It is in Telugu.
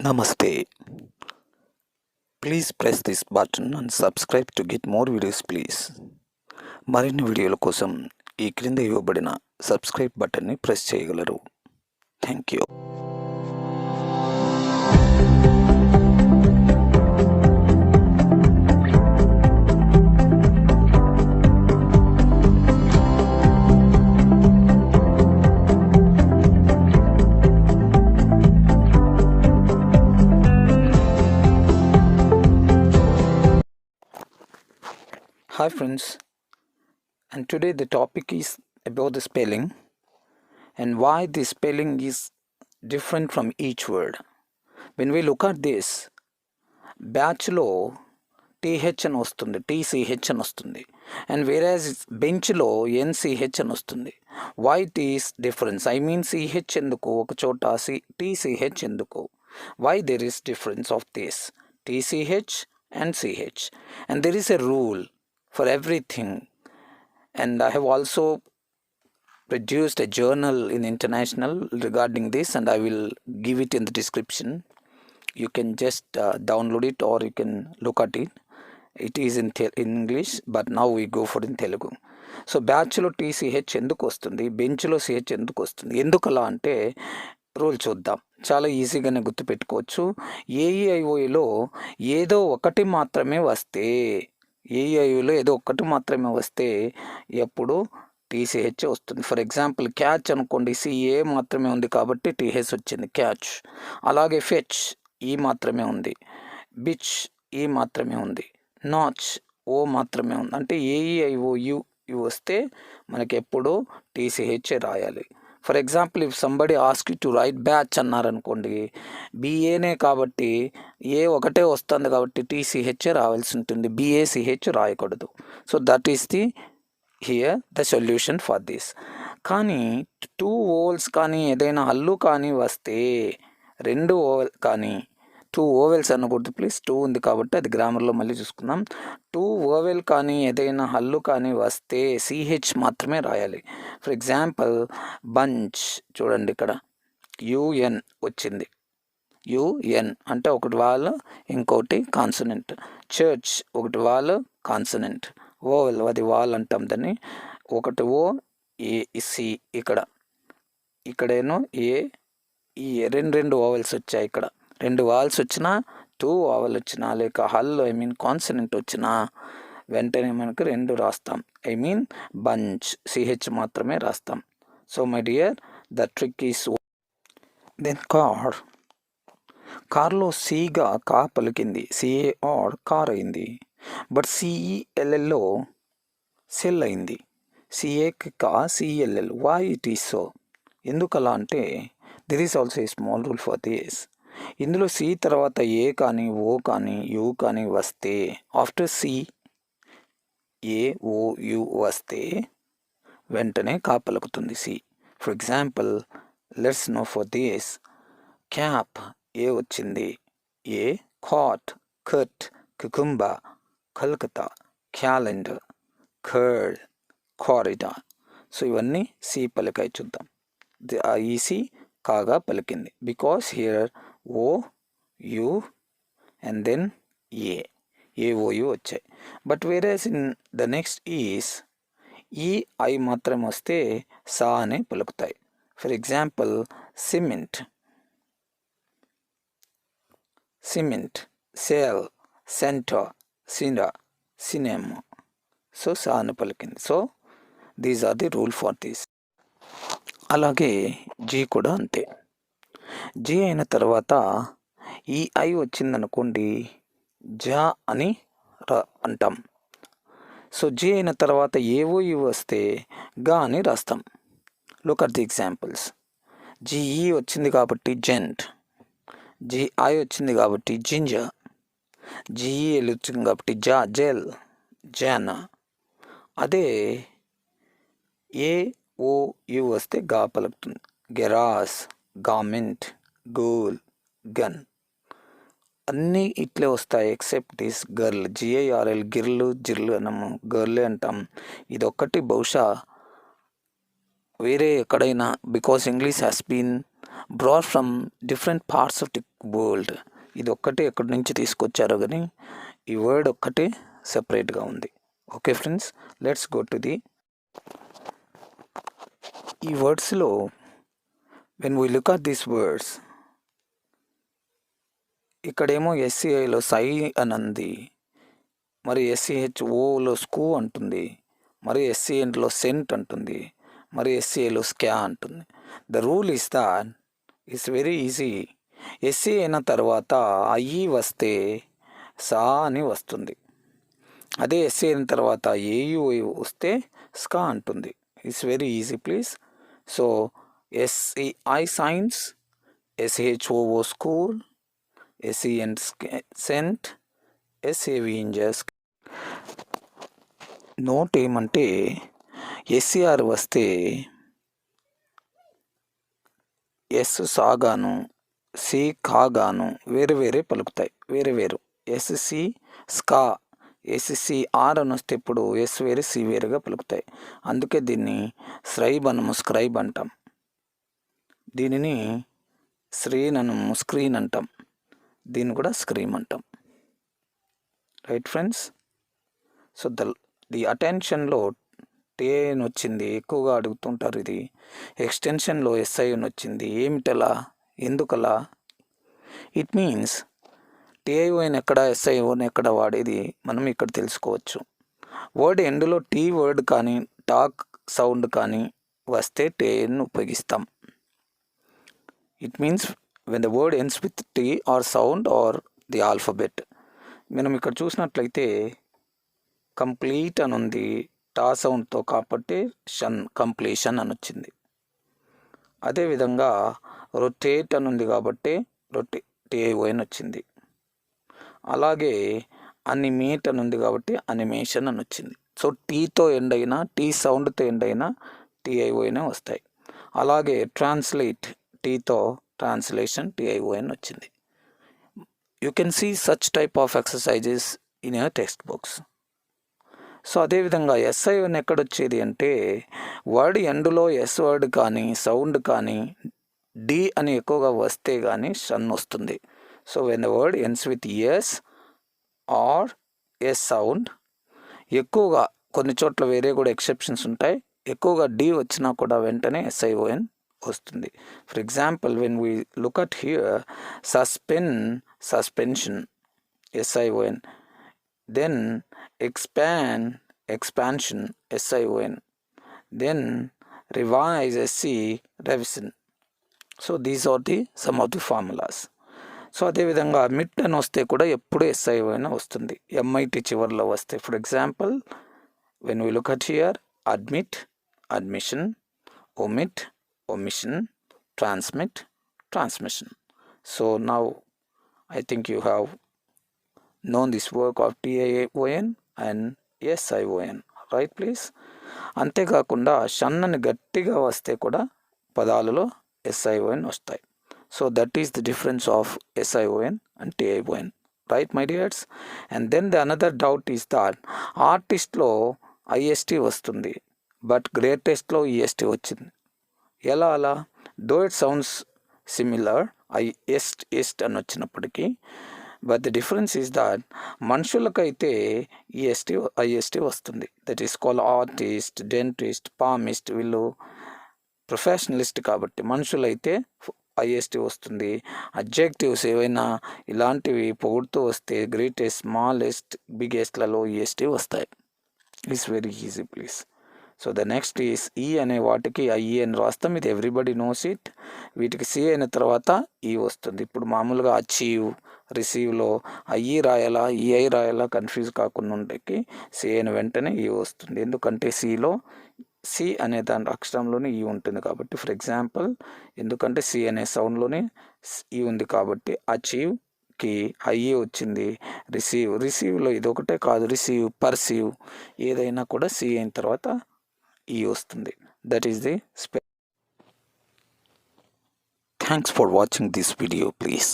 Namaste. Please press this button and subscribe to get more videos please. మరిన్ని వీడియోల కోసం ఈ క్రింద ఇవ్వబడిన సబ్స్క్రైబ్ బటన్ని ప్రెస్ చేయగలరు. Thank you. Hi friends, and today the topic is about the spelling and why the spelling is different from each word. When we look at this, batch లో టీహెచ్ అని వస్తుంది, టీసీహెచ్ అని వస్తుంది, అండ్ వేరేజ్ బెంచ్లో ఎన్సీహెచ్ అని వస్తుంది. Why this difference? I mean CH ఎందుకు ఒక చోట టీసీహెచ్ ఎందుకు? Why there is difference of this TCH and CH, and there is a rule for everything, and I have also produced a journal in international regarding this, and I will give it in the description. You can just download it or you can look at it. It is in English, but now we go for in Telugu. So బ్యాచ్లో టీసీహెచ్ ఎందుకు వస్తుంది, బెంచ్లో సిహెచ్ ఎందుకు వస్తుంది, ఎందుకలా అంటే రూల్ చూద్దాం. చాలా ఈజీగానే గుర్తుపెట్టుకోవచ్చు. ఏఈఐఓలో ఏదో ఒకటి మాత్రమే వస్తే, ఏఈఐఓలో ఏదో ఒకటి మాత్రమే వస్తే ఎప్పుడు టీసీహెచ్ వస్తుంది. ఫర్ ఎగ్జాంపుల్ క్యాచ్ అనుకోండి, సిఏ మాత్రమే ఉంది కాబట్టి టీహెచ్ వచ్చింది, క్యాచ్. అలాగే ఫెచ్ ఈ మాత్రమే ఉంది, బిచ్ ఈ మాత్రమే ఉంది, నాచ్ ఓ మాత్రమే ఉంది. అంటే ఏఈఐఓయు వస్తే మనకి ఎప్పుడు టీసీహెచ్ రాయాలి. For example if somebody ask you to right batch అన్నారనుకోండి, బిఏనే కాబట్టి ఏ ఒకటే వస్తుంది కాబట్టి టీసీహెచ్ రావాల్సి ఉంటుంది, బిఏసిహెచ్ రాయకూడదు. So that is the here the solution for this. కానీ 2 ఓవెల్స్ కానీ ఏదైనా హల్లు కానీ వస్తే, 2 ఓవెల్ కానీ 2 ఓవెల్స్ అనకూడదు ప్లీజ్, 2 ఉంది కాబట్టి అది గ్రామర్లో మళ్ళీ చూసుకుందాం. 2 ఓవెల్ కానీ ఏదైనా హల్లు కానీ వస్తే సిహెచ్ మాత్రమే రాయాలి. ఫర్ ఎగ్జాంపుల్ బంచ్ చూడండి, ఇక్కడ యుఎన్ వచ్చింది, యుఎన్ అంటే ఒకటి వాల్ ఇంకోటి కాన్సనెంట్. చర్చ్ ఒకటి వాల్ కాన్సనెంట్, ఓవెల్ అది వాల్ అంటాం దాన్ని, ఒకటి ఓ ఏ సి, ఇక్కడేనో ఏ ఈ రెండు ఓవెల్స్ వచ్చాయి. ఇక్కడ 2 వాల్స్ వచ్చినా, 2 ఓవెల్ వచ్చినా, లేక హల్ ఐ మీన్ కాన్సనెంట్ వచ్చినా వెంటనే మనకు 2 రాస్తాం. ఐ మీన్ బంచ్ సిహెచ్ మాత్రమే రాస్తాం. So my dear, the trick is then కార్లో సిగా కా పలికింది, సిఏ ఆర్ కార్ అయింది. బట్ సిఈఎల్ఎల్లో సెల్ అయింది, సిఏకి కా C L L. Why it is so? ఎందుకలా అంటే there is also a small rule for this. ఇందులో సి తర్వాత ఏ కానీ ఓ కానీ యు కానీ వస్తే, after C A O U వస్తే వెంటనే కా పలుకుతుంది C. For example let's know for this, cap A వచ్చింది, ఏ, cot, cut, cucumber, Calcutta, calendar, curd, corridor. So ఇవన్నీ సి పలికాయి. చూద్దాం, ఈ సి కాగా పలికింది because here O U and then A O U వచ్చాయి. But whereas in the next is E I మాత్రం వస్తే సా అనే పలుకుతాయి. For example cement, sale, centre, cinema. So సా అని పలికింది. So these are the rule for this. అలాగే జీ కూడా అంతే. జీ అయిన తర్వాత ఈ ఐ వచ్చిందనుకోండి, జా అని అంటాం. సో జీ అయిన తర్వాత ఏవో ఇవి వస్తే గా అని రాస్తాం. Look at the examples. GE వచ్చింది కాబట్టి జెంట్, జిఐ వచ్చింది కాబట్టి జింజర్, జిఈఎల్ వచ్చింది కాబట్టి జెల్, జానా. అదే ఏ ఓ యు వస్తే గా పలుకుతుంది, గెరాస్, గార్మెంట్, గోల్, గన్. అన్నీ ఇట్లే వస్తాయి ఎక్సెప్ట్ దిస్ గర్ల్, జిఐఆర్ఎల్, జిర్లు అనము, గర్లే అంటాం. ఇదొక్కటి బహుశా వేరే ఎక్కడైనా, because English has been brought from different parts of the world. ఇది ఒక్కటే ఎక్కడి నుంచి తీసుకొచ్చారో కానీ ఈ వర్డ్ ఒక్కటే సెపరేట్గా ఉంది. Okay friends, let's go to the ఈ వర్డ్స్లో when we look at these words, ఇక్కడేమో ఎస్సిఐలో సై అని ఉంది, మరి ఎస్సిహెచ్ఓలో స్కూ అంటుంది, మరి ఎస్సిఎన్లో సెంట్ అంటుంది, మరి ఎస్సిఏలో స్క్యా అంటుంది. The rule is that it's very easy. SC అయిన తర్వాత ఐఈ వస్తే సా అని వస్తుంది. అదే ఎస్సి అయిన తర్వాత ఏయు వస్తే స్కా అంటుంది. It's very easy please. So S C I science, S C H O O school, S C N scent, S A V ఇంజస్. నోట్ ఏమంటే ఎస్సిఆర్ వస్తే ఎస్ సాగాను, సి కాగాను వేరు వేరే పలుకుతాయి, వేరు వేరు. ఎస్సి స్కా, ఎస్సి ఆర్ అని వస్తే ఇప్పుడు ఎస్ వేరే సి వేరుగా పలుకుతాయి. అందుకే దీన్ని స్క్రైబ్ అంటాం. దీనిని స్క్రీన్ అంటాం. దీన్ని కూడా స్క్రీమ్ అంటాం. Right friends. So the అటెన్షన్లో TIN వచ్చింది, ఎక్కువగా అడుగుతుంటారు. ఇది ఎక్స్టెన్షన్లో ఎస్ఐఎన్ వచ్చింది. ఏమిటలా, ఎందుకలా? ఇట్ మీన్స్ టీఐఓఎన్ ఎక్కడ, ఎస్ఐఓని ఎక్కడ వాడేది మనం ఇక్కడ తెలుసుకోవచ్చు. వర్డ్ ఎండ్లో టీ వర్డ్ కానీ టాక్ సౌండ్ కానీ వస్తే టీఐఎన్ ఉపయోగిస్తాం. It means when the word ends with T or sound or the alphabet. మనం ఇక్కడ చూసినట్లయితే కంప్లీట్ అని ఉంది టా సౌండ్తో, కాబట్టి కంప్లీషన్ అని వచ్చింది. అదేవిధంగా రొటేట్ అని ఉంది కాబట్టి టీఐఓఎన్ వచ్చింది. అలాగే అనిమేట్ అని ఉంది కాబట్టి అనిమేషన్ అని వచ్చింది. సో టీతో ఎండ్ అయినా, టీ సౌండ్తో ఎండ్ అయినా టీఐఓఎన్ వస్తాయి. అలాగే ట్రాన్స్లేట్, టీతో ట్రాన్స్లేషన్ టీఐఓఎన్ వచ్చింది. You can see such type of exercises in your text books. So అదేవిధంగా ఎస్ఐఓఎన్ ఎక్కడొచ్చేది అంటే వర్డ్ ఎండ్లో ఎస్ వర్డ్ కానీ సౌండ్ కానీ డి అని ఎక్కువగా వస్తే కానీ షన్ వస్తుంది. So when the word ends with S or S sound, ఎక్కువగా కొన్ని చోట్ల వేరే కూడా ఎక్సెప్షన్స్ ఉంటాయి, ఎక్కువగా డి వచ్చినా కూడా వెంటనే ఎస్ఐఓఎన్ వస్తుంది. For example when we look at here suspension ఎస్ఐఓఎన్, then expansion SION, then revise SC revision. So these are some of the formulas. So అదేవిధంగా మిట్ అని వస్తే కూడా ఎప్పుడు SION వస్తుంది, MIT చివరిలో వస్తే. For example when we look at here admit, admission, omit, omission, transmit, transmission. So now I think you have known this work of TION and SION, right please. అంతేకాకుండా షన్ అని గట్టిగా వస్తే కూడా పదాలలో SION వస్తాయి. So that is the difference of SION and TION, right my dears. And then the another doubt is that ఆర్టిస్ట్లో IST వస్తుంది, బట్ గ్రేటెస్ట్లో EST వచ్చింది. ఎలా అలా? Though it sounds similar, est అని వచ్చినప్పటికీ, but the difference is that మనుషులకైతే IST వస్తుంది. That is call artist, dentist, palmist. వీళ్ళు ప్రొఫెషనలిస్ట్ కాబట్టి. మనుషులైతే IST వస్తుంది. అడ్జెక్టివ్స్ ఏవైనా ఇలాంటివి పొగుడుతూ వస్తే గ్రేటెస్ట్, స్మాలెస్ట్, బిగ్గెస్ట్లలో EST వస్తాయి. It's very easy please. So the next is ఈ అనే వాటికి IE అని రాస్తాం, ఇది ఎవ్రీబడి నోస్ ఇట్. వీటికి C అయిన తర్వాత E వస్తుంది. ఇప్పుడు మామూలుగా అచీవ్, రిసీవ్లో IE రాయాలా EI రాయాలా కన్ఫ్యూజ్ కాకుండా ఉండేకి C అయిన వెంటనే E వస్తుంది. ఎందుకంటే C అనే దాని అక్షరంలోనే E ఉంటుంది కాబట్టి. ఫర్ ఎగ్జాంపుల్ ఎందుకంటే C అనే సౌండ్లోనే E ఉంది కాబట్టి అచీవ్కి IE వచ్చింది. రిసీవ్లో ఇది ఒకటే కాదు, రిసీవ్, పర్సీవ్ ఏదైనా కూడా C అయిన తర్వాత E వస్తుంది. That is the Thanks for watching this video please.